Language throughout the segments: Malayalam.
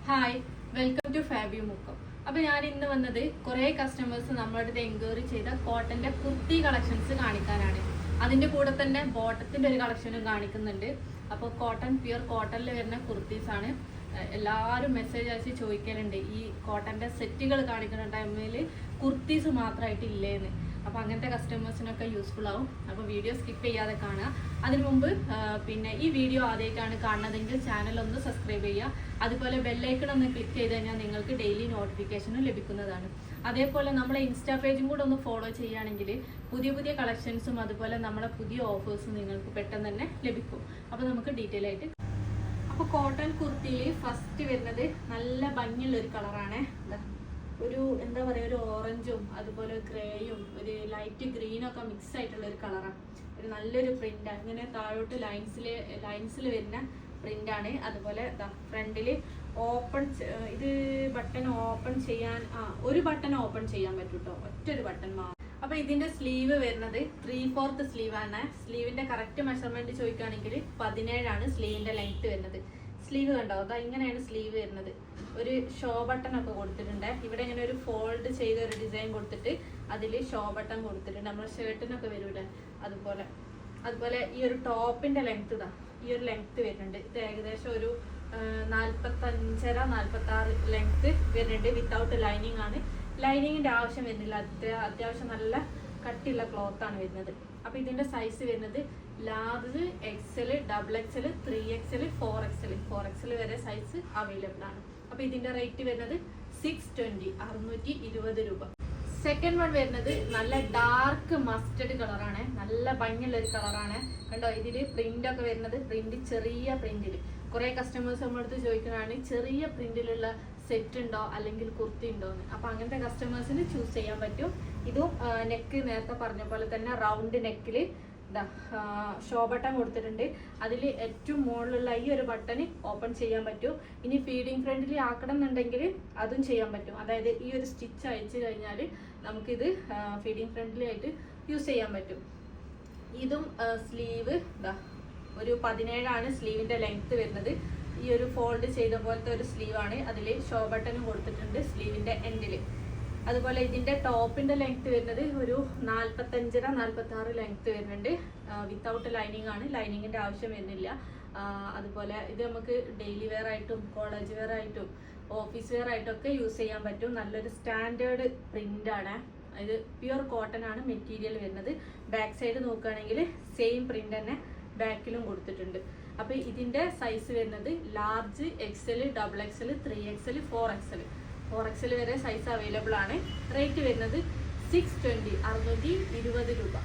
Hi, welcome to Fabi Mukkam. അപ്പോൾ ഞാൻ ഇന്ന് വന്നത് കുറേ കസ്റ്റമേഴ്സ് നമ്മുടെ അടുത്ത് എൻക്വയറി ചെയ്ത കോട്ടൻ്റെ കുർത്തി കളക്ഷൻസ് കാണിക്കാനാണ്. അതിൻ്റെ കൂടെ തന്നെ ബോട്ടത്തിൻ്റെ ഒരു കളക്ഷനും കാണിക്കുന്നുണ്ട്. അപ്പോൾ പ്യുർ കോട്ടണിൽ വരുന്ന കുർത്തീസാണ്. എല്ലാവരും മെസ്സേജ് അയച്ച് ചോദിക്കലുണ്ട് ഈ കോട്ടൻ്റെ സെറ്റുകൾ കാണിക്കുന്ന ടൈമിൽ കുർത്തീസ് മാത്രമായിട്ട് ഇല്ലേന്ന്. അപ്പോൾ അങ്ങനത്തെ കസ്റ്റമേഴ്സിനൊക്കെ യൂസ്ഫുൾ ആവും. അപ്പോൾ വീഡിയോ സ്കിപ്പ് ചെയ്യാതെ കാണുക. അതിനു മുമ്പ് പിന്നെ ഈ വീഡിയോ ആദ്യമായിട്ടാണ് കാണുന്നതെങ്കിൽ ചാനൽ ഒന്ന് സബ്സ്ക്രൈബ് ചെയ്യുക. അതുപോലെ ബെല്ലൈക്കൺ ഒന്ന് ക്ലിക്ക് ചെയ്ത് കഴിഞ്ഞാൽ നിങ്ങൾക്ക് ഡെയിലി നോട്ടിഫിക്കേഷനും ലഭിക്കുന്നതാണ്. അതേപോലെ നമ്മളെ ഇൻസ്റ്റാ പേജും കൂടെ ഒന്ന് ഫോളോ ചെയ്യുകയാണെങ്കിൽ പുതിയ പുതിയ കളക്ഷൻസും അതുപോലെ നമ്മളെ പുതിയ ഓഫേഴ്സും നിങ്ങൾക്ക് പെട്ടെന്ന് തന്നെ ലഭിക്കും. അപ്പോൾ നമുക്ക് ഡീറ്റെയിൽ ആയിട്ട്. അപ്പോൾ കോട്ടൺ കുർത്തിയിൽ ഫസ്റ്റ് വരുന്നത് നല്ല ഭംഗിയുള്ള ഒരു കളറാണ്. ഒരു എന്താ പറയുക, ഒരു ഓറഞ്ചും അതുപോലെ ഗ്രേയും ഒരു ലൈറ്റ് ഗ്രീനും ഒക്കെ മിക്സ് ആയിട്ടുള്ള ഒരു കളറാണ്. ഒരു നല്ലൊരു പ്രിൻ്റാണ്. ഇങ്ങനെ താഴോട്ട് ലൈൻസിൽ വരുന്ന പ്രിൻ്റാണ്. അതുപോലെ ഫ്രണ്ടിൽ ഓപ്പൺ, ഇത് ബട്ടൺ ഓപ്പൺ ചെയ്യാൻ ഒരു ബട്ടൺ ഓപ്പൺ ചെയ്യാൻ പറ്റും കേട്ടോ, ഒറ്റൊരു ബട്ടൺ മാത്രം. അപ്പോൾ ഇതിൻ്റെ സ്ലീവ് വരുന്നത് 3/4 സ്ലീവാണ്. സ്ലീവിൻ്റെ കറക്റ്റ് മെഷർമെൻറ്റ് ചോദിക്കുകയാണെങ്കിൽ 17 സ്ലീവിൻ്റെ ലെങ്ത്ത് വരുന്നത്. സ്ലീവ് കണ്ടോ, അതാ ഇങ്ങനെയാണ് സ്ലീവ് വരുന്നത്. ഒരു ഷോ ബട്ടൺ ഒക്കെ കൊടുത്തിട്ടുണ്ട്. ഇവിടെ ഇങ്ങനെ ഒരു ഫോൾഡ് ചെയ്ത ഒരു ഡിസൈൻ കൊടുത്തിട്ട് അതിൽ ഷോ ബട്ടൺ കൊടുത്തിട്ടുണ്ട്. നമ്മുടെ ഷർട്ടിനൊക്കെ വരൂല്ലേ അതുപോലെ ഈ ഒരു ടോപ്പിന്റെ ലെങ്ത് ഈ ഒരു ലെങ്ത് വരുന്നുണ്ട്. ഇത് ഏകദേശം ഒരു 45-46 ലെങ്ത് വരുന്നുണ്ട്. വിത്തൗട്ട് ലൈനിങ് ആണ്. ലൈനിങ്ങിന്റെ ആവശ്യം വരുന്നില്ല. അത്യാവശ്യം നല്ല കട്ടിയുള്ള ക്ലോത്ത് ആണ് വരുന്നത്. അപ്പൊ ഇതിന്റെ സൈസ് വരുന്നത് large, XL, XXL, 3XL, 4XL വരെ സൈസ് അവൈലബിൾ ആണ്. അപ്പൊ ഇതിന്റെ റേറ്റ് വരുന്നത് 620, 620 രൂപ. സെക്കൻഡ് വൺ വരുന്നത് നല്ല ഡാർക്ക് മസ്റ്റർഡ് കളറാണ്. നല്ല ഭംഗിയുള്ള ഒരു കളറാണ്. കണ്ടോ, ഇതില് പ്രിന്റ് ഒക്കെ വരുന്നത് ചെറിയ പ്രിന്റിൽ. കുറെ കസ്റ്റമേഴ്സ് നമ്മളടുത്ത് ചോദിക്കുന്നതാണ് ചെറിയ പ്രിന്റിലുള്ള സെറ്റ് ഉണ്ടോ അല്ലെങ്കിൽ കുർത്തി ഉണ്ടോ എന്ന്. അപ്പൊ അങ്ങനത്തെ കസ്റ്റമേഴ്സിന് ചൂസ് ചെയ്യാൻ പറ്റും. ഇതും നെക്ക് നേരത്തെ പറഞ്ഞ പോലെ തന്നെ റൗണ്ട് നെക്കില് ഷോ ബട്ടൺ കൊടുത്തിട്ടുണ്ട്. അതിൽ ഏറ്റവും മുകളിലുള്ള ഈ ഒരു ബട്ടൺ ഓപ്പൺ ചെയ്യാൻ പറ്റും. ഇനി ഫീഡിങ് ഫ്രണ്ട്ലി ആക്കണം എന്നുണ്ടെങ്കിൽ അതും ചെയ്യാൻ പറ്റും. അതായത് ഈ ഒരു സ്റ്റിച്ച് അയച്ചു കഴിഞ്ഞാൽ നമുക്കിത് ഫീഡിങ് ഫ്രണ്ട്ലി ആയിട്ട് യൂസ് ചെയ്യാൻ പറ്റും. ഇതും സ്ലീവ് ഒരു 17 സ്ലീവിന്റെ ലെങ്ത് വരുന്നത്. ഈ ഒരു ഫോൾഡ് ചെയ്ത പോലത്തെ ഒരു സ്ലീവാണ്. അതിൽ ഷോ ബട്ടണും കൊടുത്തിട്ടുണ്ട് സ്ലീവിന്റെ എൻഡിൽ. അതുപോലെ ഇതിന്റെ ടോപ്പിന്റെ ലെങ്ത് വരുന്നത് ഒരു 45-46 ലെങ്ത് വരുന്നുണ്ട്. വിത്തൗട്ട് ലൈനിങ് ആണ്. ലൈനിങ്ങിന്റെ ആവശ്യം വരുന്നില്ല. അതുപോലെ ഇത് നമുക്ക് ഡെയിലി വെയർ ആയിട്ടും കോളേജ് വെയർ ആയിട്ടും ഓഫീസ് വെയർ ആയിട്ടും ഒക്കെ യൂസ് ചെയ്യാൻ പറ്റും. നല്ലൊരു സ്റ്റാൻഡേർഡ് പ്രിന്റ് ആണ്. ഇത് പ്യുർ കോട്ടൺ ആണ് മെറ്റീരിയൽ വരുന്നത്. ബാക്ക് സൈഡ് നോക്കുകയാണെങ്കിൽ സെയിം പ്രിന്റ് തന്നെ ബാക്കിലും കൊടുത്തിട്ടുണ്ട്. അപ്പൊ ഇതിന്റെ സൈസ് വരുന്നത് large, XL, XXL, 3XL, 4XL വരെ സൈസ് അവൈലബിൾ ആണ്. റേറ്റ് വരുന്നത് 620, 620 രൂപ.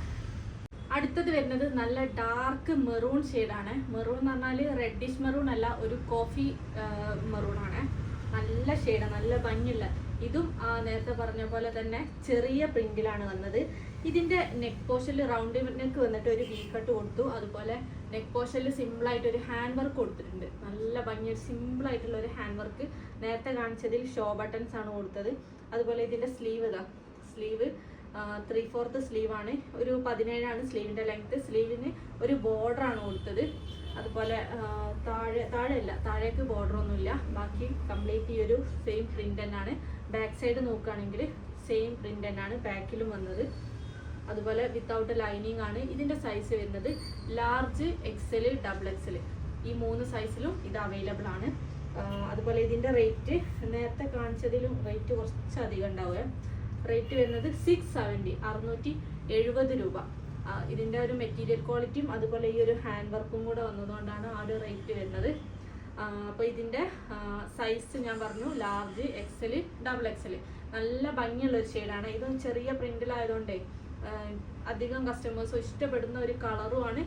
അടുത്തത് വരുന്നത് നല്ല ഡാർക്ക് മെറൂൺ ഷെയ്ഡാണ്. മെറൂൺ എന്ന് പറഞ്ഞാൽ റെഡിഷ് മെറൂൺ അല്ല, ഒരു കോഫി മെറൂൺ ആണ്. നല്ല ഷെയ്ഡാണ്, നല്ല ഭംഗിയുള്ള. ഇതും നേരത്തെ പറഞ്ഞ പോലെ തന്നെ ചെറിയ പ്രിന്റിലാണ് വന്നത്. ഇതിന്റെ നെക്ക് പോർഷനിൽ റൗണ്ട് നെക്ക് വന്നിട്ട് ഒരു വി കട്ട് കൊടുത്തു. അതുപോലെ നെക്ക് പോർഷനിൽ സിമ്പിൾ ആയിട്ട് ഒരു ഹാൻഡ് വർക്ക് കൊടുത്തിട്ടുണ്ട്. നല്ല ഭംഗി, സിമ്പിൾ ആയിട്ടുള്ള ഒരു ഹാൻഡ് വർക്ക്. നേരത്തെ കാണിച്ചതിൽ ഷോ ബട്ടൺസ് ആണ് കൊടുത്തത്. അതുപോലെ ഇതിന്റെ സ്ലീവ് 3/4 സ്ലീവ് ആണ്. ഒരു 17 സ്ലീവിന്റെ ലെങ്ത്. സ്ലീവിന് ഒരു ബോർഡർ ആണ് കൊടുത്തത്. അതുപോലെ താഴേക്ക് ബോർഡർ ഒന്നുമില്ല. ബാക്കി കംപ്ലീറ്റ് ഈ ഒരു സെയിം പ്രിന്റ് തന്നെയാണ്. ബാക്ക് സൈഡ് നോക്കുകയാണെങ്കിൽ സെയിം പ്രിന്റ് തന്നെയാണ് ബാക്കിലും വന്നത്. അതുപോലെ വിത്തൗട്ട് ലൈനിങ് ആണ്. ഇതിന്റെ സൈസ് വരുന്നത് ലാർജ്, XL, XXL ഈ 3 സൈസിലും ഇത് അവൈലബിൾ ആണ്. അതുപോലെ ഇതിന്റെ റേറ്റ് നേരത്തെ കാണിച്ചതിലും റേറ്റ് കുറച്ചധികം ഉണ്ടാവുക. റേറ്റ് വരുന്നത് 670, 670 രൂപ. ഇതിന്റെ ഒരു മെറ്റീരിയൽ ക്വാളിറ്റിയും അതുപോലെ ഈ ഒരു ഹാൻഡ് വർക്കും കൂടെ വന്നതുകൊണ്ടാണ് ആ ഒരു റേറ്റ് വരുന്നത്. അപ്പോൾ ഇതിന്റെ സൈസ് ഞാൻ പറഞ്ഞു ലാർജ്, XL, XXL. നല്ല ഭംഗിയുള്ള ഒരു ഷെയ്ഡാണ്. ഇതും ചെറിയ പ്രിന്റിലായതുകൊണ്ടേ അധികം കസ്റ്റമേഴ്സും ഇഷ്ടപ്പെടുന്ന ഒരു കളറുമാണ്.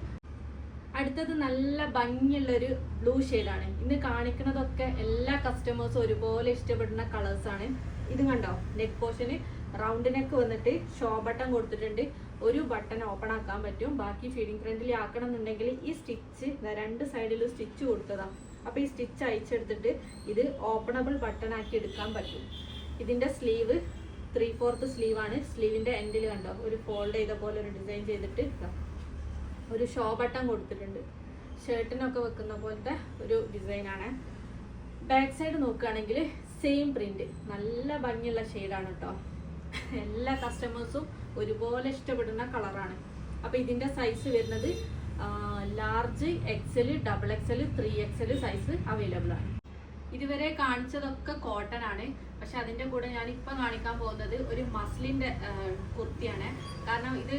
അടുത്തത് നല്ല ഭംഗിയുള്ളൊരു ബ്ലൂ ഷെയ്ഡാണ്. ഇന്ന് കാണിക്കുന്നതൊക്കെ എല്ലാ കസ്റ്റമേഴ്സും ഒരുപോലെ ഇഷ്ടപ്പെടുന്ന കളേഴ്സാണ്. ഇത് കണ്ടോ, നെക്ക് പോർഷന് റൗണ്ട് നെക്ക് വന്നിട്ട് ഷോ ബട്ടൺ കൊടുത്തിട്ടുണ്ട്. ഒരു ബട്ടൺ ഓപ്പൺ ആക്കാൻ പറ്റും. ബാക്കി ഫീഡിങ് ഫ്രണ്ട്ലി ആക്കണം എന്നുണ്ടെങ്കിൽ ഈ സ്റ്റിച്ച് 2 സൈഡിലും സ്റ്റിച്ച് കൊടുത്തതാ. അപ്പൊ ഈ സ്റ്റിച്ച് അയച്ചെടുത്തിട്ട് ഇത് ഓപ്പണബിൾ ബട്ടൺ ആക്കി എടുക്കാൻ പറ്റും. ഇതിന്റെ സ്ലീവ് 3/4 സ്ലീവ് ആണ്. സ്ലീവിന്റെ എൻഡിൽ കണ്ടോ ഒരു ഫോൾഡ് ചെയ്ത പോലെ ഒരു ഡിസൈൻ ചെയ്തിട്ട് ഒരു ഷോ ബട്ടൺ കൊടുത്തിട്ടുണ്ട്. ഷർട്ടിനൊക്കെ വെക്കുന്ന പോലത്തെ ഒരു ഡിസൈനാണ്. ബാക്ക് സൈഡ് നോക്കുകയാണെങ്കിൽ സെയിം പ്രിന്റ്, നല്ല ഭംഗിയുള്ള ഷെയ്ഡാണ് കേട്ടോ. എല്ലാ കസ്റ്റമേഴ്സും ഒരുപോലെ ഇഷ്ടപ്പെടുന്ന കളറാണ്. അപ്പോൾ ഇതിൻ്റെ സൈസ് വരുന്നത് large, XL, XXL, 3XL size available ആണ്. ഇതുവരെ കാണിച്ചതൊക്കെ കോട്ടൺ ആണ്. പക്ഷെ അതിൻ്റെ കൂടെ ഞാനിപ്പോൾ കാണിക്കാൻ പോകുന്നത് ഒരു മസ്ലിൻ്റെ കുർത്തിയാണ്. കാരണം ഇത്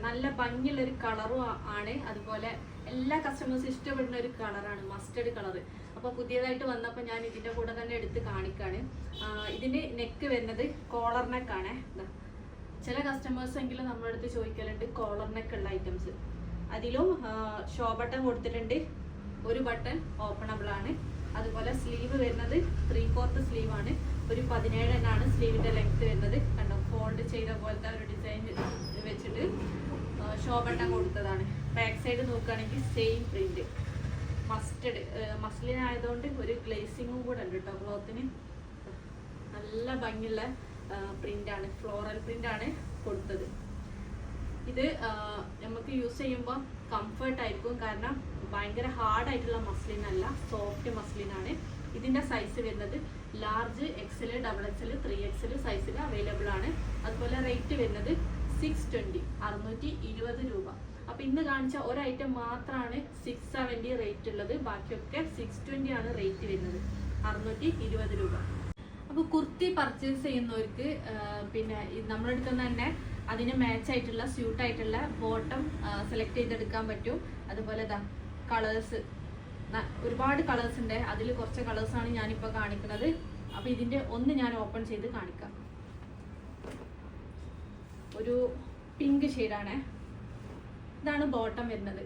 നല്ല ഭംഗിയുള്ളൊരു കളറും ആണ്, അതുപോലെ എല്ലാ കസ്റ്റമേഴ്സും ഇഷ്ടപ്പെടുന്ന ഒരു കളറാണ്, മസ്റ്റർഡ് കളറ്. അപ്പോൾ പുതിയതായിട്ട് വന്നപ്പോൾ ഞാൻ ഇതിൻ്റെ കൂടെ തന്നെ എടുത്ത് കാണിക്കാണ്. ഇതിന് നെക്ക് വരുന്നത് കോളർ നെക്കാണ്. ചില കസ്റ്റമേഴ്സ് എങ്കിലും നമ്മുടെ അടുത്ത് ചോദിക്കലുണ്ട് കോളർ നെക്ക് ഉള്ള ഐറ്റംസ്. അതിലും ഷോ ബട്ടൺ കൊടുത്തിട്ടുണ്ട്, ഒരു ബട്ടൺ ഓപ്പണബിൾ ആണ്. അതുപോലെ സ്ലീവ് വരുന്നത് 3/4 സ്ലീവ് ആണ്. ഒരു 17 ആണ് സ്ലീവിന്റെ ലെങ്ത് വരുന്നത്. കണ്ടോ, ഫോൾഡ് ചെയ്ത പോലത്തെ ഒരു ഡിസൈൻ വെച്ചിട്ട് ഷോ ബട്ടൺ കൊടുത്തതാണ്. ബാക്ക് സൈഡ് നോക്കുകയാണെങ്കിൽ സെയിം പ്രിന്റ്, മസ്ലിൻ ആയതുകൊണ്ട് ഒരു ഗ്ലേസിങ്ങും കൂടെ ഉണ്ട് കേട്ടോ ക്ലോത്തിന്. നല്ല ഭംഗിയുള്ള പ്രിന്റാണ്, ഫ്ലോറൽ പ്രിന്റാണ് കൊടുത്തത്. ഇത് നമുക്ക് യൂസ് ചെയ്യുമ്പോൾ കംഫർട്ട് ആയിരിക്കും, കാരണം ഭയങ്കര ഹാർഡായിട്ടുള്ള മസ്ലിൻ അല്ല, സോഫ്റ്റ് മസ്ലിൻ ആണ്. ഇതിൻ്റെ സൈസ് വരുന്നത് ലാർജ്, XL, XXL, 3XL സൈസിൽ അവൈലബിൾ ആണ്. അതുപോലെ റേറ്റ് വരുന്നത് 620, 620 രൂപ. അപ്പോൾ ഇന്ന് കാണിച്ച ഒരു ഐറ്റം മാത്രമാണ് 670 റേറ്റ് ഉള്ളത്, ബാക്കിയൊക്കെ 620 ആണ് റേറ്റ് വരുന്നത്, 620 രൂപ. അപ്പോൾ കുർത്തി പർച്ചേസ് ചെയ്യുന്നവർക്ക് പിന്നെ നമ്മുടെ അടുത്ത് തന്നെ അതിന് മാച്ച് ആയിട്ടുള്ള സ്യൂട്ടായിട്ടുള്ള ബോട്ടം സെലക്ട് ചെയ്തെടുക്കാൻ പറ്റും. അതുപോലെ കളേഴ്സ് ഒരുപാട് കളേഴ്സ് ഉണ്ട്, അതിൽ കുറച്ച് കളേഴ്സാണ് ഞാനിപ്പോൾ കാണിക്കുന്നത്. അപ്പോൾ ഇതിൻ്റെ ഒന്ന് ഞാൻ ഓപ്പൺ ചെയ്ത് കാണിക്കാം. ഒരു പിങ്ക് ഷെയ്ഡാണ്, ഇതാണ് ബോട്ടം വരുന്നത്.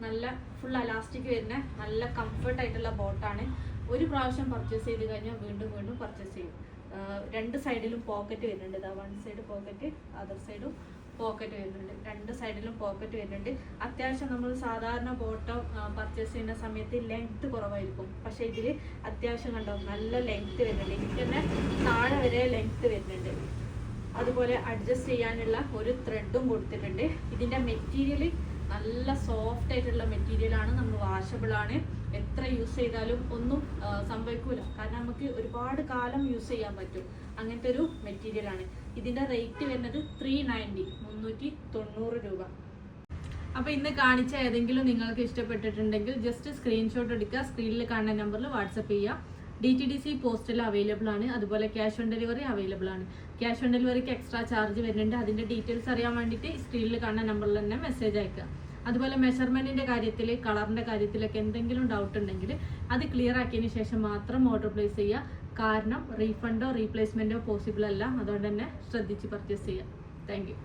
നല്ല ഫുൾ അലാസ്റ്റിക് വരുന്ന നല്ല കംഫർട്ട് ആയിട്ടുള്ള ബോട്ടാണ്. ഒരു പ്രാവശ്യം പർച്ചേസ് ചെയ്ത് കഴിഞ്ഞാൽ വീണ്ടും വീണ്ടും പർച്ചേസ് ചെയ്യും. രണ്ട് സൈഡിലും പോക്കറ്റ് വരുന്നുണ്ട്. ഇതാ വൺ സൈഡ് പോക്കറ്റ്, അതർ സൈഡും പോക്കറ്റ് വരുന്നുണ്ട്. രണ്ട് സൈഡിലും പോക്കറ്റ് വരുന്നുണ്ട്. അത്യാവശ്യം നമ്മൾ സാധാരണ ബോട്ടം പർച്ചേസ് ചെയ്യുന്ന സമയത്ത് ലെങ്ത് കുറവായിരിക്കും, പക്ഷെ ഇതിൽ അത്യാവശ്യം കണ്ടോ നല്ല ലെങ്ത് വരുന്നുണ്ട്. എനിക്ക് തന്നെ താഴെ വരെ ലെങ്ത് വരുന്നുണ്ട്. അതുപോലെ അഡ്ജസ്റ്റ് ചെയ്യാനുള്ള ഒരു ത്രെഡും കൊടുത്തിട്ടുണ്ട്. ഇതിൻ്റെ മെറ്റീരിയൽ നല്ല സോഫ്റ്റ് ആയിട്ടുള്ള മെറ്റീരിയലാണ്, നമ്മൾ വാഷബിൾ ആണ്. എത്ര യൂസ് ചെയ്താലും ഒന്നും സംഭവിക്കൂല, കാരണം നമുക്ക് ഒരുപാട് കാലം യൂസ് ചെയ്യാൻ പറ്റും, അങ്ങനത്തെ ഒരു മെറ്റീരിയലാണ്. ഇതിൻ്റെ റേറ്റ് വരുന്നത് 390, 390 രൂപ. അപ്പോൾ ഇന്ന് കാണിച്ച ഏതെങ്കിലും നിങ്ങൾക്ക് ഇഷ്ടപ്പെട്ടിട്ടുണ്ടെങ്കിൽ ജസ്റ്റ് സ്ക്രീൻഷോട്ട് എടുക്കുക, സ്ക്രീനിൽ കാണുന്ന നമ്പറിൽ വാട്സപ്പ് ചെയ്യുക. DTDC പോസ്റ്റൽ അവൈലബിൾ ആണ്, അതുപോലെ ക്യാഷ് ഓൺ ഡെലിവറി അവൈലബിൾ ആണ്. ക്യാഷ് ഓൺ ഡെലിവറിക്ക് എക്സ്ട്രാ ചാർജ് വരുന്നുണ്ട്. അതിൻ്റെ ഡീറ്റെയിൽസ് അറിയാൻ വേണ്ടിയിട്ട് സ്ക്രീനിൽ കാണുന്ന നമ്പറിൽ തന്നെ മെസ്സേജ് അയക്കുക. അതുപോലെ മെഷർമെൻറ്റിൻ്റെ കാര്യത്തിൽ, കളറിൻ്റെ കാര്യത്തിലൊക്കെ എന്തെങ്കിലും ഡൗട്ട് ഉണ്ടെങ്കിൽ അത് ക്ലിയർ ആക്കിയതിന് ശേഷം മാത്രം ഓർഡർ പ്ലേസ് ചെയ്യുക. കാരണം റീഫണ്ടോ റീപ്ലേസ്മെൻറ്റോ പോസിബിൾ അല്ല, അതുകൊണ്ട് തന്നെ ശ്രദ്ധിച്ച് പർച്ചേസ് ചെയ്യുക. Thank you.